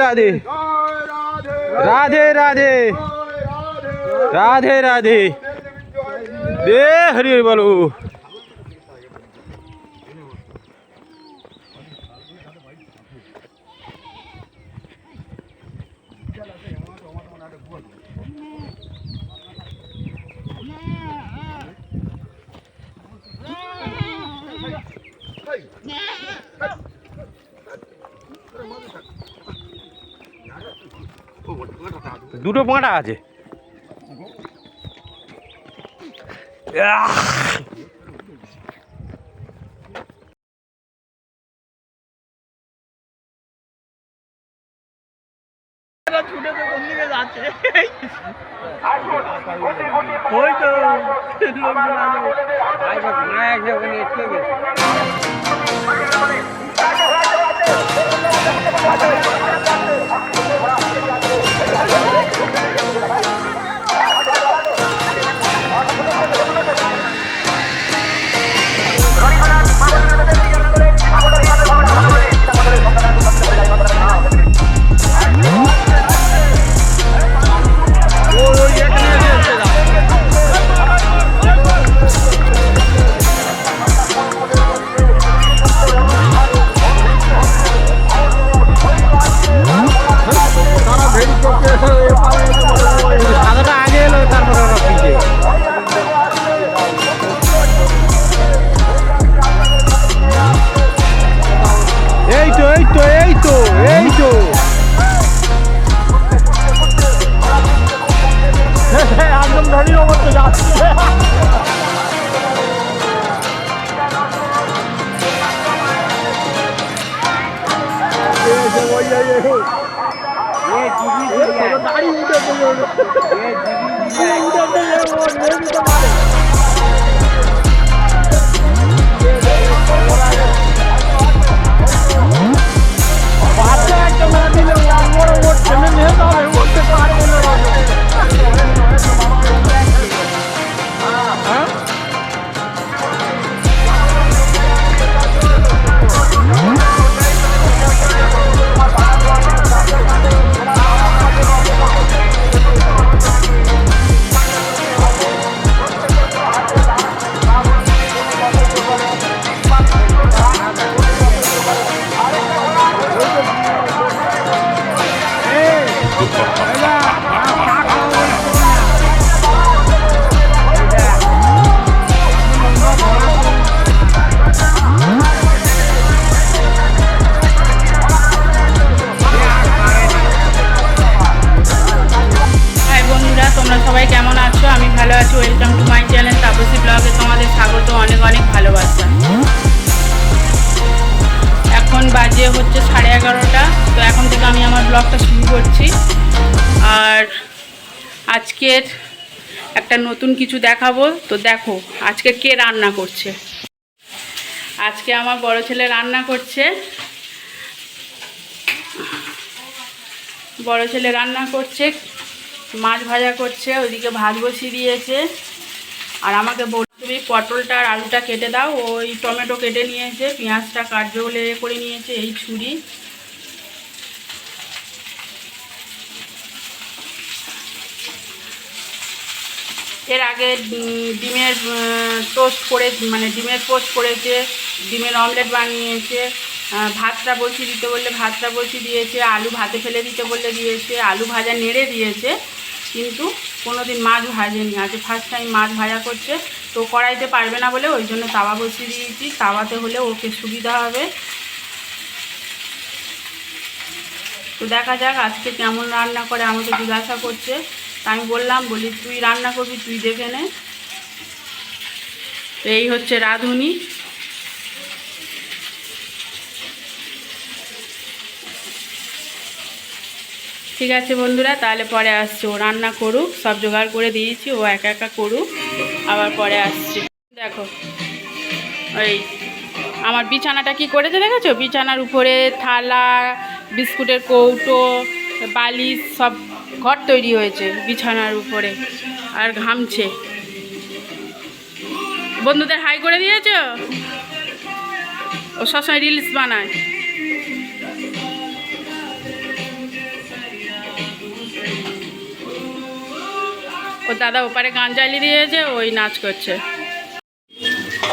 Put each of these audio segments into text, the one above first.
রাধে রাধে রাধে রাধে রাধে দে হরি হরি বলো। দুটো পাঁটা আছে। ছুটে তো কোন দিকে যাচ্ছে ওই তো লোকজন বাজে হচ্ছে 11:30। তো এখন থেকে আমি আমার ব্লগটা শুরু করছি। আর আজকের একটা নতুন কিছু দেখাবো। তো দেখো আজকে কে রান্না করছে। আজকে আমার বড় ছেলে রান্না করছে। বড় ছেলে রান্না করছে, মাছ ভাজা করছে, ওইদিকে ভাত বসিয়ে দিয়েছে। আর আমাকে তুমি পটলটা আর আলুটা কেটে দাও। ওই টমেটো কেটে নিয়েছে, পেঁয়াজটা কাটবে বলে করে নিয়েছে এই ছুরি। এর আগে ডিমের টোস্ট করে ডিমের পোস্ট করেছে, ডিমের অমলেট বানিয়েছে, ভাতটা বসিয়ে দিতে বললে ভাতটা বসিয়ে দিয়েছে, আলু ভাতে ফেলে দিতে বললে দিয়েছে, আলু ভাজা নেড়ে দিয়েছে, কিন্তু কোনো দিন মাছ ভাজেনি। আজকে ফার্স্ট টাইম মাছ ভাজা করছে। তো কড়াইতে পারবে না বলে ওই জন্য তাওয়া বসিয়ে দিয়েছি। তাওয়াতে হলে ওকে সুবিধা হবে। তো দেখা যাক আজকে কেমন রান্না করে, আমাকে জিজ্ঞাসা করছে। তা আমি বললাম, তুই রান্না করবি, তুই দেখে নে। তো এই হচ্ছে রাঁধুনি। ঠিক আছে বন্ধুরা, তাহলে পরে আসছে। ও রান্না করুক, সব জোগাড় করে দিয়েছি, ও একা একা করুক, আবার পরে আসছে। দেখো ওই আমার বিছানাটা কি করেছে দেখেছো? বিছানার উপরে থালা, বিস্কুটের কৌটো, বালিশ সব ঘর তৈরি হয়েছে বিছানার উপরে। আর ঘামছে। বন্ধুদের হাই করে দিয়েছো? ও সবসময় রিলস বানায়। ও দাদা ওপারে গান চালিয়ে দিয়েছে, ওই নাচ করছে।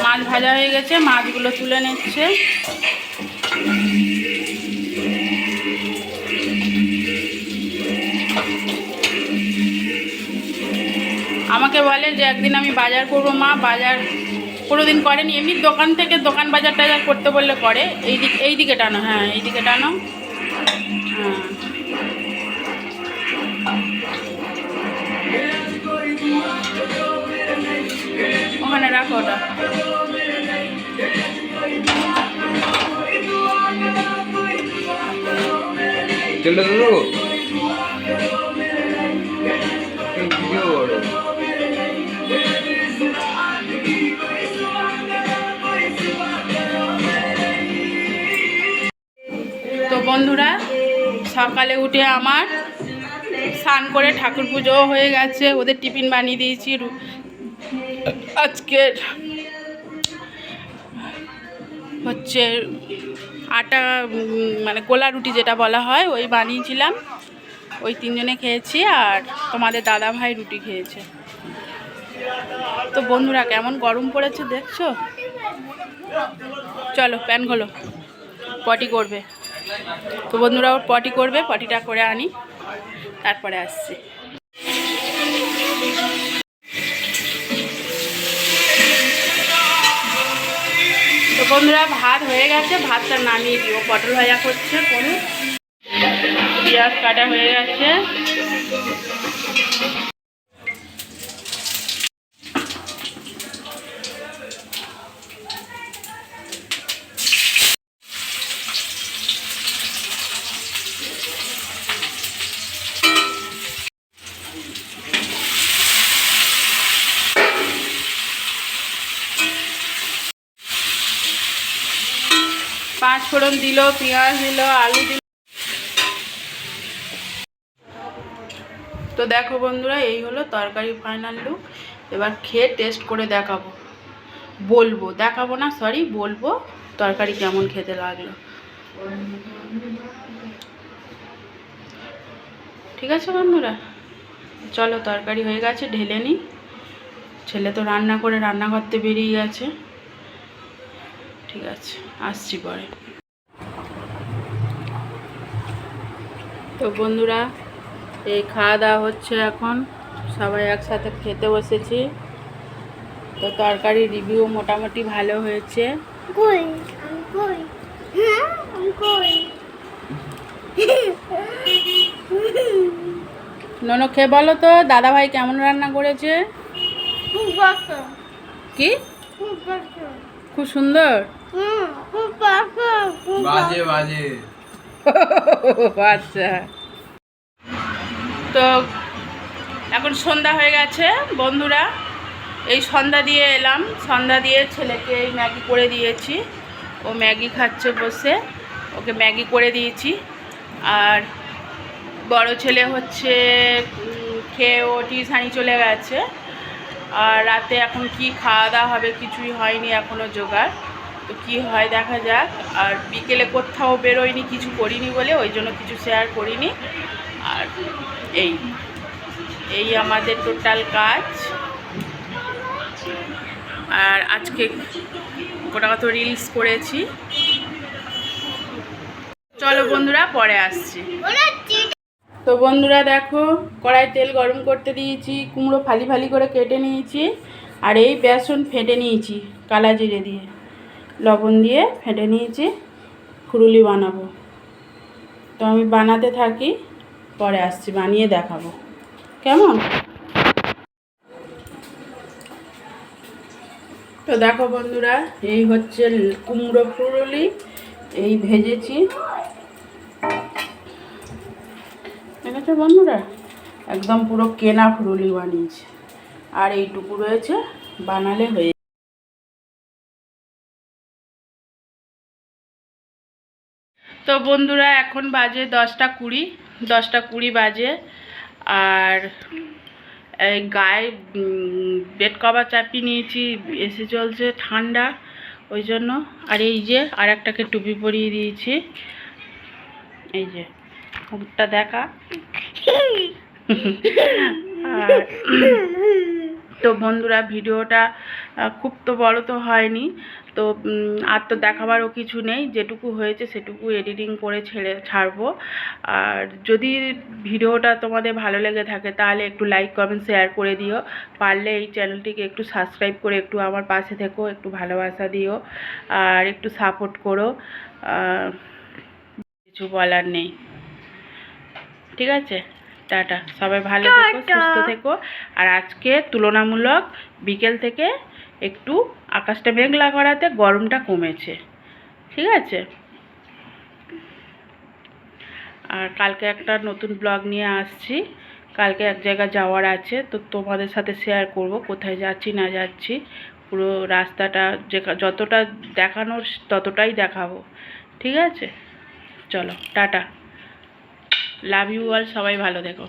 মাছ ভাজা হয়ে গেছে, মাছগুলো তুলে নিচ্ছে। আমাকে বলে যে একদিন আমি বাজার করবো মা, বাজার কোনোদিন করেনি, এমনি দোকান থেকে দোকান বাজার টাজার করতে বললে করে। এই দিকে টানো, হ্যাঁ এই দিকে টানো, হ্যাঁ ওখানে রাখো ওটা। তো বন্ধুরা, সকালে উঠে আমার স্নান করে ঠাকুর পুজোও হয়ে গেছে, ওদের টিফিন বানিয়ে দিয়েছি। আজকের হচ্ছে আটা মানে গোলা রুটি যেটা বলা হয়, ওই বানিয়েছিলাম, ওই তিনজনে খেয়েছি, আর তোমাদের দাদা ভাই রুটি খেয়েছে। তো বন্ধুরা কেমন গরম পড়েছে দেখছো। চলো প্যান খোলো, পটি করবে। তো বন্ধুরা ওর পটি করবে, পটিটা করে আনি তারপরে আসছি। তো বন্ধুরা ভাত হয়ে গেছে, ভাতটা নামিয়ে দিও। পটল ভাজা করছে, করুন। পেঁয়াজ কাটা হয়ে গেছে। পাঁচ ফোড়ন দিল, পেঁয়াজ দিল, আলু দিল। তো দেখো বন্ধুরা, এই হলো তরকারি ফাইনাল লুক। এবার খেয়ে টেস্ট করে দেখাবো, বলবো, দেখাবো না সরি, বলবো তরকারি কেমন খেতে লাগলো। ঠিক আছে বন্ধুরা, চলো তরকারি হয়ে গেছে, ঢেলে নিই। ছেলে তো রান্না করে রান্না করতে বেরিয়ে গেছে। ঠিক আছে, আসছি পরে। তো বন্ধুরা, এই খাওয়া দাওয়া হচ্ছে এখন, সবাই একসাথে খেতে বসেছি। তো তরকারি রিভিউ মোটামুটি ভালো হয়েছে। ননো খেয়ে বলো তো দাদা ভাই কেমন রান্না করেছে। কি খুব সুন্দর, বাজে বাজে। আচ্ছা, তো এখন সন্ধ্যা হয়ে গেছে বন্ধুরা, এই সন্ধ্যা দিয়ে এলাম। সন্ধ্যা দিয়ে ছেলেকে এই ম্যাগি করে দিয়েছি, ও ম্যাগি খাচ্ছে বসে, ওকে ম্যাগি করে দিয়েছি। আর বড় ছেলে হচ্ছে খেয়ে ও টিউশনি চলে গেছে। আর রাতে এখন কি খাওয়া দাওয়া হবে কিছুই হয়নি এখনও জোগাড়, তো কি হয় দেখা যাক। আর বিকেলে কোথাও বেরোয়নি, কিছু করিনি বলে ওই জন্য কিছু শেয়ার করিনি। আর এই আমাদের টোটাল কাজ। আর আজকে গোটা কত রিলস করেছি। চলো বন্ধুরা পরে আসছি। তো বন্ধুরা দেখো, কড়াই তেল গরম করতে দিয়েছি, কুমড়ো ফালি ফালি করে কেটে নিয়েছি, আর এই বেসন ফেটে নিয়েছি কালা জিরে দিয়ে, লবণ দিয়ে ফেটে নিয়েছি, ফুরুলি বানাবো। তো আমি বানাতে থাকি, পরে আসছি, বানিয়ে দেখাবো কেমন। তো দেখো বন্ধুরা, এই হচ্ছে কুমড়ো ফুরুলি, এই ভেজেছি, ঠিক আছে বন্ধুরা, একদম পুরো কেনা ফুরুলি বানিয়েছি। আর এইটুকু রয়েছে, বানালে হয়ে। তো বন্ধুরা এখন বাজে 10টা 20 বাজে। আর এই গায়ে বেড কভার চাপিয়ে নিয়েছি, এসি চলছে ঠান্ডা ওই জন্য। আর এই যে আর একটাকে টুপি পরিয়ে দিয়েছি, এই যে মুখটা দেখা। আর তো বন্ধুরা ভিডিওটা খুব তো বড় তো হয়নি, তো আর তো দেখাবারও কিছু নেই, যেটুকু হয়েছে সেটুকু এডিটিং করে ছাড়বো। আর যদি ভিডিওটা তোমাদের ভালো লেগে থাকে তাহলে একটু লাইক কমেন্ট শেয়ার করে দিও, পারলে এই চ্যানেলটিকে একটু সাবস্ক্রাইব করে একটু আমার পাশে থেকো, একটু ভালোবাসা দিও আর একটু সাপোর্ট করো। কিছু বলার নেই, ঠিক আছে? টাটা, সবাই ভালো থেকো, সুস্থ থেকো। আর আজকে তুলনামূলক বিকেল থেকে একটু আকাশটা মেঘলা করাতে গরমটা কমেছে, ঠিক আছে? আর কালকে একটা নতুন ব্লগ নিয়ে আসছি, কালকে এক জায়গায় যাওয়ার আছে, তো তোমাদের সাথে শেয়ার করব কোথায় যাচ্ছি না যাচ্ছি, পুরো রাস্তাটা যতটা দেখানোর ততটাই দেখাবো, ঠিক আছে? চলো টাটা, লাভ ইউ অল, সবাই ভালো থেকো।